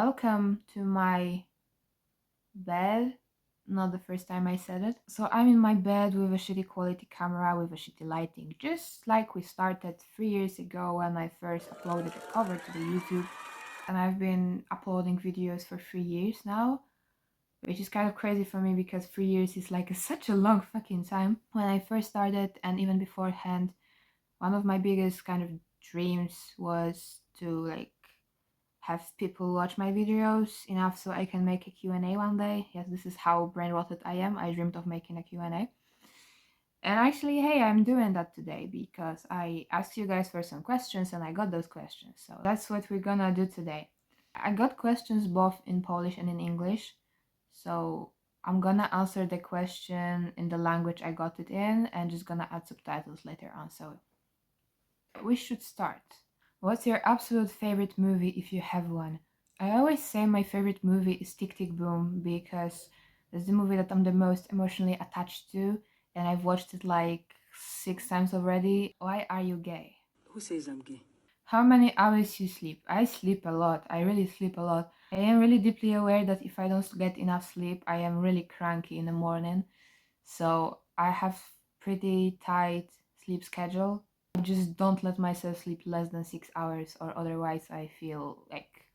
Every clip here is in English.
Welcome to my bed. Not the first time I said it. So I'm in my bed with a shitty quality camera with a shitty lighting, just like we started 3 years ago when I first uploaded a cover to the YouTube. And I've been uploading videos for 3 years now, which is kind of crazy for me because 3 years is like such a long fucking time. When I first started and even beforehand, one of my biggest kind of dreams was to have people watch my videos enough so I can make a Q&A one day. Yes, this is how brainrotted I am. I dreamed of making a Q&A. And actually, hey, I'm doing that today because I asked you guys for some questions and I got those questions. So that's what we're gonna do today. I got questions both in Polish and in English. So I'm gonna answer the question in the language I got it in and just gonna add subtitles later on. So we should start. What's your absolute favorite movie if you have one? I always say my favorite movie is Tick Tick Boom because it's the movie that I'm the most emotionally attached to, and I've watched it like 6 times already. Why are you gay? Who says I'm gay? How many hours you sleep? I sleep a lot. I really sleep a lot. I am really deeply aware that if I don't get enough sleep, I am really cranky in the morning. So I have pretty tight sleep schedule. I just don't let myself sleep less than 6 hours or otherwise I feel like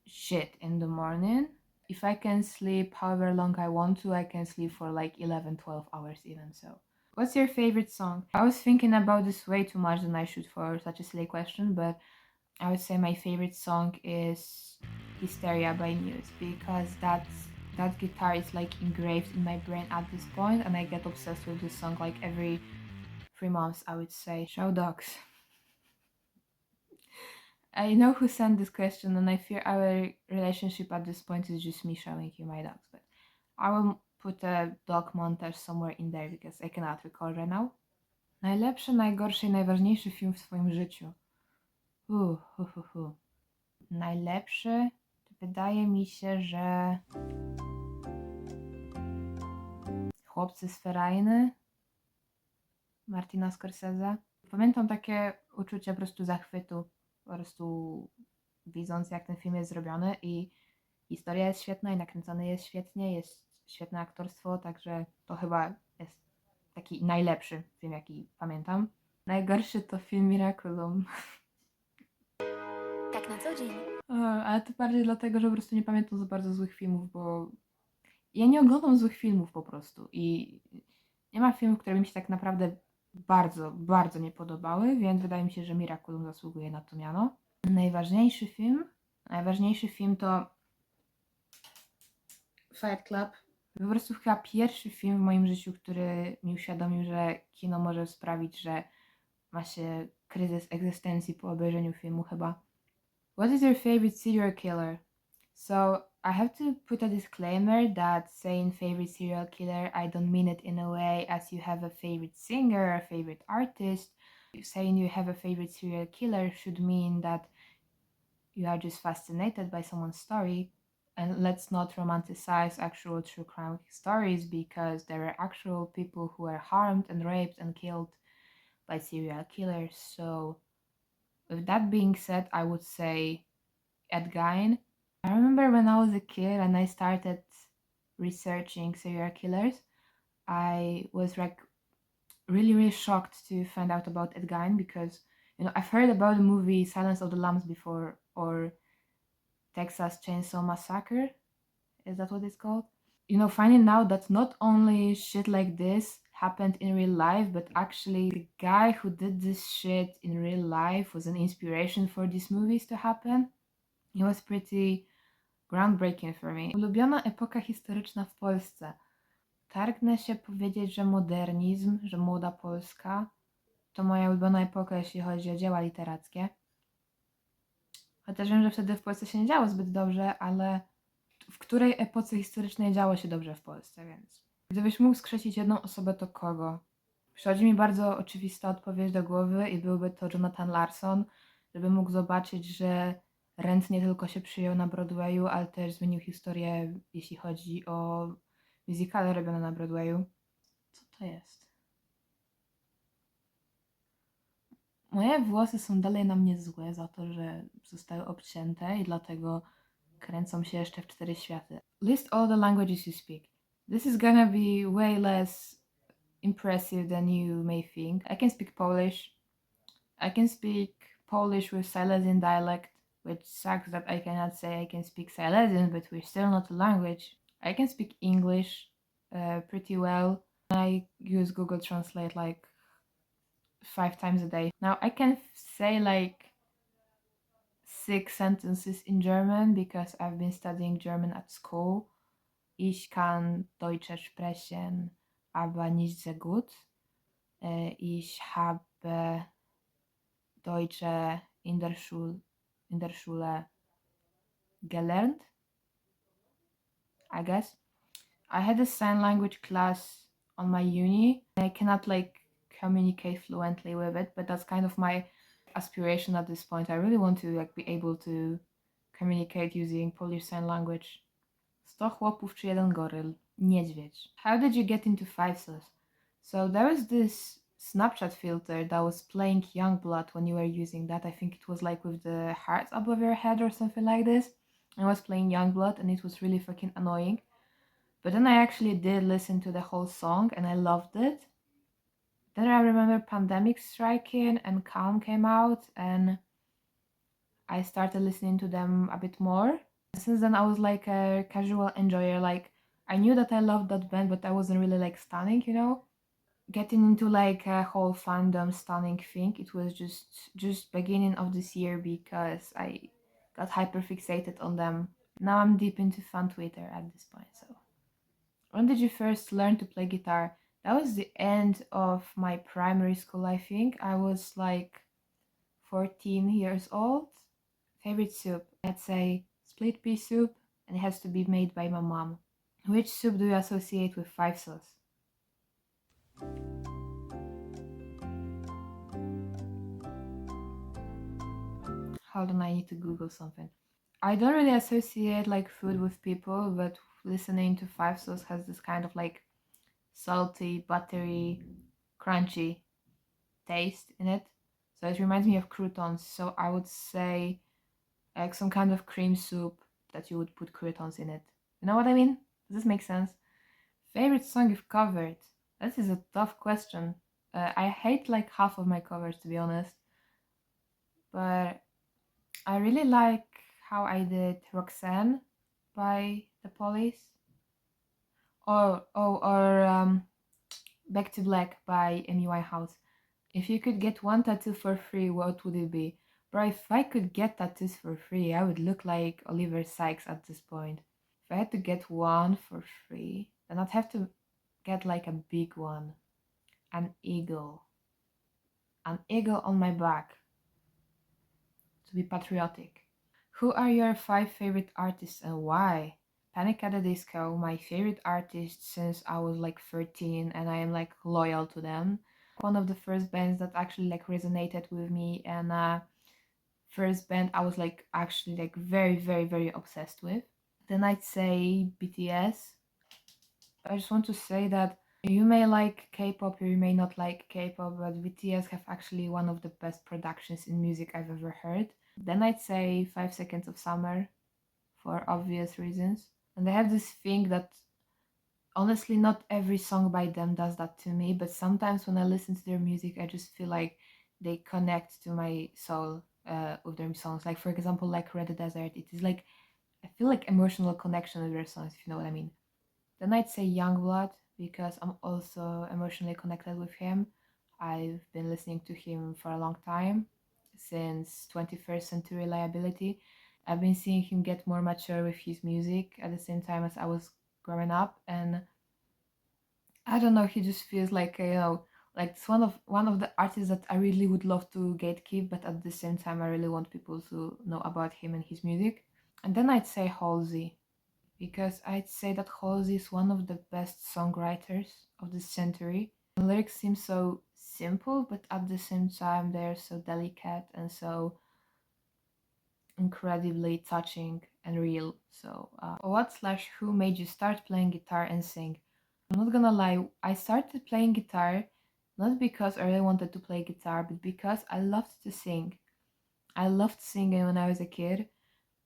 shit in the morning. If I can sleep however long I want to, I can sleep for like 11, 12 hours even. So what's your favorite song? I was thinking about this way too much than I should for such a silly question, but I would say my favorite song is Hysteria by Muse because that guitar is like engraved in my brain at this point and I get obsessed with this song like every 3 months, I would say. Show dogs. I know who sent this question and I fear our relationship at this point is just me showing you my dogs, but I will put a dog montage somewhere in there because I cannot recall right now. Najlepszy, najgorszy i najważniejszy film w swoim życiu. Najlepszy? Wydaje mi się, że Chłopcy z Ferajny Martina Scorsese. Pamiętam takie uczucie po prostu zachwytu, po prostu widząc jak ten film jest zrobiony i historia jest świetna i nakręcony jest świetnie, jest świetne aktorstwo, także to chyba jest taki najlepszy film, jaki pamiętam. Najgorszy to film Miraculum. Tak na co dzień. Ale to bardziej dlatego, że po prostu nie pamiętam za bardzo złych filmów, bo ja nie oglądam złych filmów po prostu i nie ma filmów, które mi się tak naprawdę bardzo, bardzo nie podobały, więc wydaje mi się, że Miraculum zasługuje na to miano. Najważniejszy film to Fight Club. Po prostu chyba pierwszy film w moim życiu, który mi uświadomił, że kino może sprawić, że ma się kryzys egzystencji po obejrzeniu filmu chyba. What is your favorite serial killer? So I have to put a disclaimer that saying favorite serial killer, I don't mean it in a way as you have a favorite singer or a favorite artist. Saying you have a favorite serial killer should mean that you are just fascinated by someone's story. And let's not romanticize actual true crime stories because there are actual people who are harmed and raped and killed by serial killers. So with that being said, I would say Ed Gein. I remember when I was a kid and I started researching serial killers, I was like really shocked to find out about Ed Gein because I've heard about the movie Silence of the Lambs before or Texas Chainsaw Massacre. Is that what it's called? Finding out that not only shit like this happened in real life, but actually the guy who did this shit in real life was an inspiration for these movies to happen. It was pretty groundbreaking for me. Ulubiona epoka historyczna w Polsce. Targnę się powiedzieć, że modernizm, że młoda Polska to moja ulubiona epoka, jeśli chodzi o dzieła literackie. Chociaż wiem, że wtedy w Polsce się nie działo zbyt dobrze, ale w której epoce historycznej działo się dobrze w Polsce, więc gdybyś mógł skrzesić jedną osobę, to kogo? Przychodzi mi bardzo oczywista odpowiedź do głowy i byłby to Jonathan Larson, żeby mógł zobaczyć, że Rent nie tylko się przyjął na Broadwayu, ale też zmienił historię, jeśli chodzi o musicale robione na Broadwayu. Co to jest? Moje włosy są dalej na mnie złe za to, że zostały obcięte i dlatego kręcą się jeszcze w 4 światy. List all the languages you speak. This is gonna be way less impressive than you may think. I can speak Polish. I can speak Polish with Silesian dialect, which sucks that I cannot say I can speak Silesian, but we're still not a language. I can speak English pretty well. I use Google Translate like 5 times a day. Now I can say like 6 sentences in German because I've been studying German at school. Ich kann Deutsche sprechen, aber nicht sehr gut. Ich habe Deutsche in der Schule gelernt, I guess. I had a sign language class on my uni. I cannot like communicate fluently with it, but that's kind of my aspiration at this point. I really want to like be able to communicate using Polish sign language. 100 chłopów czy jeden goryl? Niedźwiedź. How did you get into Five Sus? So there was this Snapchat filter that was playing Youngblood when you were using that. I think it was like with the hearts above your head or something like this. I was playing Youngblood and it was really fucking annoying. But then I actually did listen to the whole song and I loved it. Then I remember Pandemic striking and Calm came out and I started listening to them a bit more. Since then I was like a casual enjoyer, like I knew that I loved that band but I wasn't really like stunning, you know? Getting into like a whole fandom stunning thing, it was just beginning of this year because I got hyper fixated on them. Now I'm deep into fan Twitter at this point, so. When did you first learn to play guitar? That was the end of my primary school, I think. I was like 14 years old. Favorite soup? I'd say split pea soup, and it has to be made by my mom. Which soup do you associate with Five Sauce? Hold on, I need to Google something. I don't really associate like food with people, but listening to Five Sauce has this kind of like salty, buttery, crunchy taste in it. So it reminds me of croutons. So I would say like some kind of cream soup that you would put croutons in it. You know what I mean? Does this make sense? Favorite song you've covered? This is a tough question. I hate like half of my covers to be honest, but I really like how I did Roxanne by the Police, or Back to Black by Amy Winehouse. If you could get one tattoo for free, what would it be? Bro, if I could get tattoos for free, I would look like Oliver Sykes at this point. If I had to get one for free, then I'd have to get like a big one. An eagle. An eagle on my back. To be patriotic. Who are your 5 favorite artists and why? Panic at the Disco, my favorite artist since I was like 13 and I am like loyal to them. One of the first bands that actually like resonated with me and first band I was like actually like very very very obsessed with. Then I'd say BTS. I just want to say that you may like K-pop or you may not like K-pop, but BTS have actually one of the best productions in music I've ever heard. Then I'd say 5 Seconds of Summer for obvious reasons. And they have this thing that honestly not every song by them does that to me, but sometimes when I listen to their music I just feel like they connect to my soul with their songs. Like for example like Red Desert, it is like I feel like emotional connection with their songs, if you know what I mean. Then I'd say Youngblood because I'm also emotionally connected with him. I've been listening to him for a long time, since 21st Century Liability. I've been seeing him get more mature with his music at the same time as I was growing up, and I don't know, he just feels like like it's one of the artists that I really would love to gatekeep, but at the same time I really want people to know about him and his music. And then I'd say Halsey because I'd say that Halsey is one of the best songwriters of this century. The lyrics seem so simple, but at the same time they're so delicate and so incredibly touching and real. So, what/who made you start playing guitar and sing? I'm not gonna lie, I started playing guitar Not because I really wanted to play guitar, but because I loved to sing. I loved singing when I was a kid,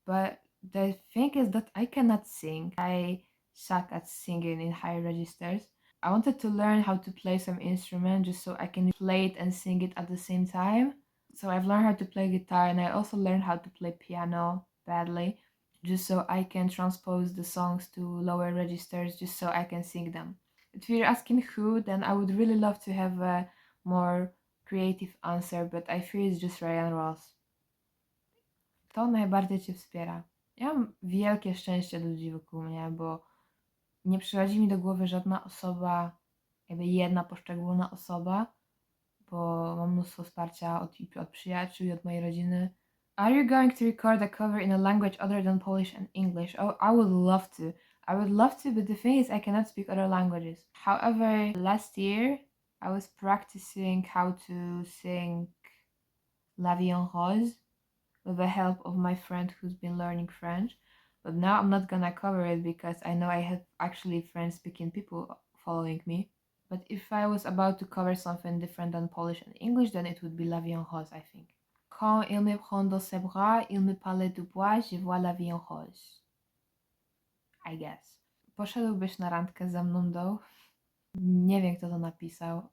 but the thing is that I cannot sing. I suck at singing in high registers. I wanted to learn how to play some instrument just so I can play it and sing it at the same time. So I've learned how to play guitar, and I also learned how to play piano badly, just so I can transpose the songs to lower registers just so I can sing them. If you're asking who, then I would really love to have a more creative answer, but I fear it's just Ryan Ross. Kto najbardziej Cię wspiera? Ja mam wielkie szczęście ludzi wokół mnie, bo nie przychodzi mi do głowy żadna osoba, jakby jedna poszczególna osoba, bo mam mnóstwo wsparcia od przyjaciół i od mojej rodziny. Are you going to record a cover in a language other than Polish and English? Oh, I would love to. I would love to, but the thing is, I cannot speak other languages. However, last year I was practicing how to sing La Vie en Rose with the help of my friend who's been learning French. But now I'm not gonna cover it because I know I have actually French speaking people following me. But if I was about to cover something different than Polish and English, then it would be La Vie en Rose, I think. Quand il me prend dans ses bras, il me parle du bois, je vois la vie en rose. I guess. Poszedłbyś na randkę ze mną, though? Nie wiem, kto to napisał,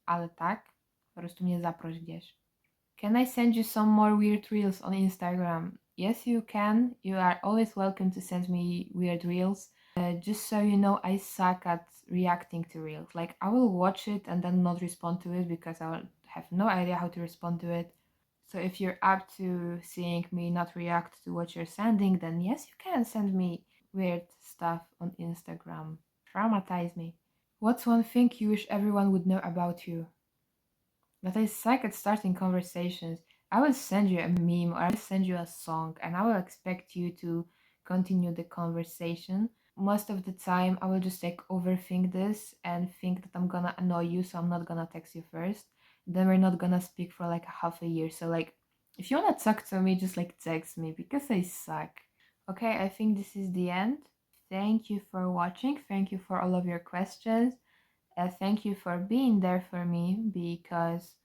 ale tak, po prostu mnie zaproś gdzieś. Can I send you some more weird reels on Instagram? Yes, you can. You are always welcome to send me weird reels. Just so you know, I suck at reacting to reels. Like, I will watch it and then not respond to it because I will have no idea how to respond to it. So if you're up to seeing me not react to what you're sending, then yes, you can send me weird stuff on Instagram. Traumatize me. What's one thing you wish everyone would know about you? That I suck at starting conversations. I will send you a meme or I will send you a song and I will expect you to continue the conversation. Most of the time, I will just like overthink this and think that I'm gonna annoy you, so I'm not gonna text you first. Then we're not gonna speak for like a half a year. So, like, if you wanna talk to me, just like text me because I suck. Okay, I think this is the end. Thank you for watching. Thank you for all of your questions. Thank you for being there for me because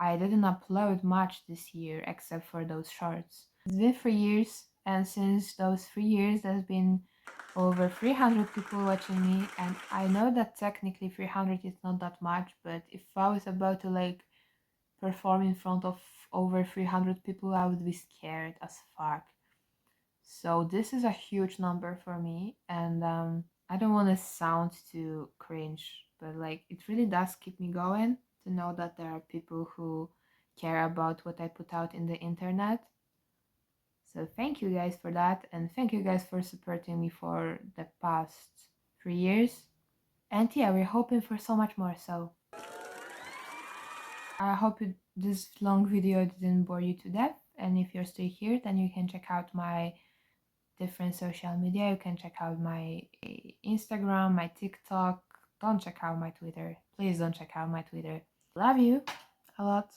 I didn't upload much this year except for those shorts. It's been 3 years, and since those 3 years, there's been over 300 people watching me, and I know that technically 300 is not that much, but if I was about to like perform in front of over 300 people, I would be scared as fuck. So this is a huge number for me, and I don't want to sound too cringe, but like it really does keep me going to know that there are people who care about what I put out in the internet. So thank you guys for that, and thank you guys for supporting me for the past 3 years. And yeah, we're hoping for so much more. So I hope this long video didn't bore you to death. And if you're still here, then you can check out my different social media. You can check out my Instagram, my TikTok. Don't check out my Twitter. Please don't check out my Twitter. Love you a lot.